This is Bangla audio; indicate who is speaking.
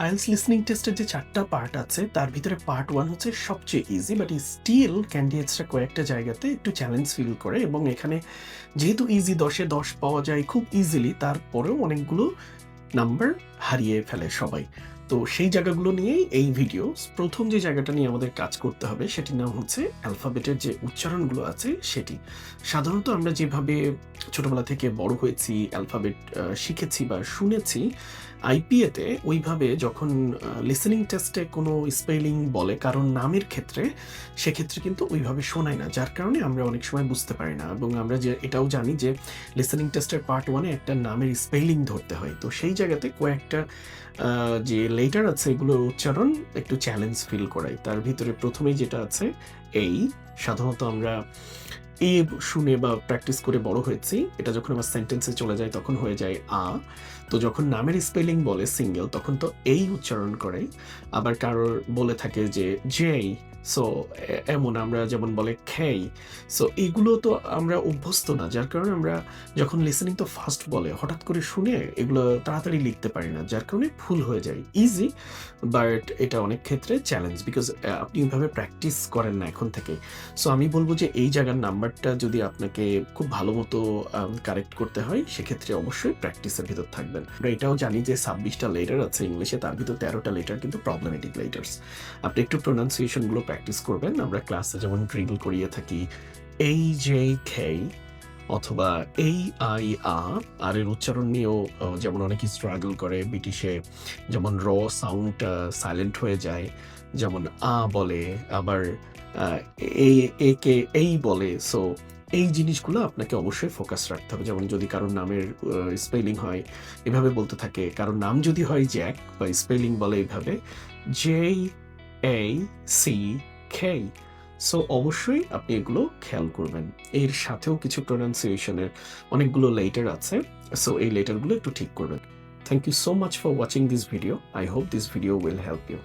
Speaker 1: আইএলটিএস লিসনিং টেস্টের যে ৪ টা পার্ট আছে তার ভিতরে পার্ট 1 হচ্ছে সবচেয়ে ইজি, বাট স্টিল ক্যান্ডিডেটসরা কয়েকটা জায়গাতে একটু চ্যালেঞ্জ ফিল করে এবং এখানে যেহেতু ইজি ১০ এ ১০ পাওয়া যায় খুব ইজিলি, তারপরেও অনেকগুলো নাম্বার হারিয়ে ফেলে সবাই। তো সেই জায়গাগুলো নিয়েই এই ভিডিও। ১ম যে জায়গাটা নিয়ে আমাদের কাজ করতে হবে সেটির নাম হচ্ছে অ্যালফাবেটের যে উচ্চারণগুলো আছে সেটি। সাধারণত আমরা যেভাবে ছোটবেলা থেকে বড় হয়েছি, অ্যালফাবেট শিখেছি বা শুনেছি, আইপিএতে ওইভাবে যখন লিসেনিং টেস্টে কোনো স্পেলিং বলে কারণ নামের ক্ষেত্রে, সেক্ষেত্রে কিন্তু ওইভাবে শোনায় না। যার কারণে আমরা অনেক সময় বুঝতে পারি না এবং আমরা যে এটাও জানি যে লিসেনিং টেস্টের পার্ট 1 এ একটা নামের স্পেলিং ধরতে হয়। তো সেই জায়গাতে কয়েকটা যে লেটার আছে এগুলোর উচ্চারণ একটু চ্যালেঞ্জ ফিল করায়। তার ভিতরে ১ম এই যেটা আছে এই, সাধারণত আমরা এ শুনে বা প্র্যাকটিস করে বড় হয়েছি। এটা যখন আমার সেন্টেন্সে চলে যায় তখন হয়ে যায় আ। তো যখন নামের স্পেলিং বলে সিঙ্গেল তখন তো এই উচ্চারণ করে। আবার কারোর বলে থাকে যে যেই, সো এমন আমরা যেমন বলে খেই। সো এগুলো তো আমরা অভ্যস্ত না। যার কারণে আমরা যখন লিসেনিং তো ফাস্ট বলে হঠাৎ করে শুনে এগুলো তাড়াতাড়ি লিখতে পারি না। যার কারণে ভুল হয়ে যায়। ইজি, বাট এটা অনেক ক্ষেত্রে চ্যালেঞ্জ বিকজ আপনি ওইভাবে প্র্যাকটিস করেন না এখন থেকে। সো আমি বলব যে এই জায়গার নাম্বারটা যদি আপনাকে খুব ভালো মতো কারেক্ট করতে হয় সেক্ষেত্রে অবশ্যই প্র্যাকটিসের ভিতর থাকবেন। আমরা এটাও জানি যে ২৬টা লেটার আছে ইংলিশে, তার ভিতর ১৩টা লেটার কিন্তু প্রবলেমেটিক লেটার্স। আপনি একটু প্রোনাউন্সিয়েশনগুলো প্র্যাকটিস করবেন। আমরা ক্লাসে যেমন ড্রিল করিয়ে থাকি AJK অথবা AIA, আর এর উচ্চারণ নিয়েও যেমন অনেকে স্ট্রাগল করে। ব্রিটিশে যেমন সাউন্ডটা সাইলেন্ট হয়ে যায়, যেমন বলে, আবার আ একে এই বলে। সো এই জিনিসগুলো আপনাকে অবশ্যই ফোকাস রাখতে হবে। যেমন যদি কারোর নামের স্পেলিং হয় এভাবে বলতে থাকে, কারোর নাম যদি হয় জ্যাক বা স্পেলিং বলে এভাবে JACK। সো অবশ্যই আপনি এগুলো খেয়াল করবেন। এর সাথেও কিছু প্রোনাউন্সিয়েশন এর অনেকগুলো লেটার আছে। সো এই লেটারগুলো একটু ঠিক করবেন। Thank you so much for watching this video. I hope this video will help you.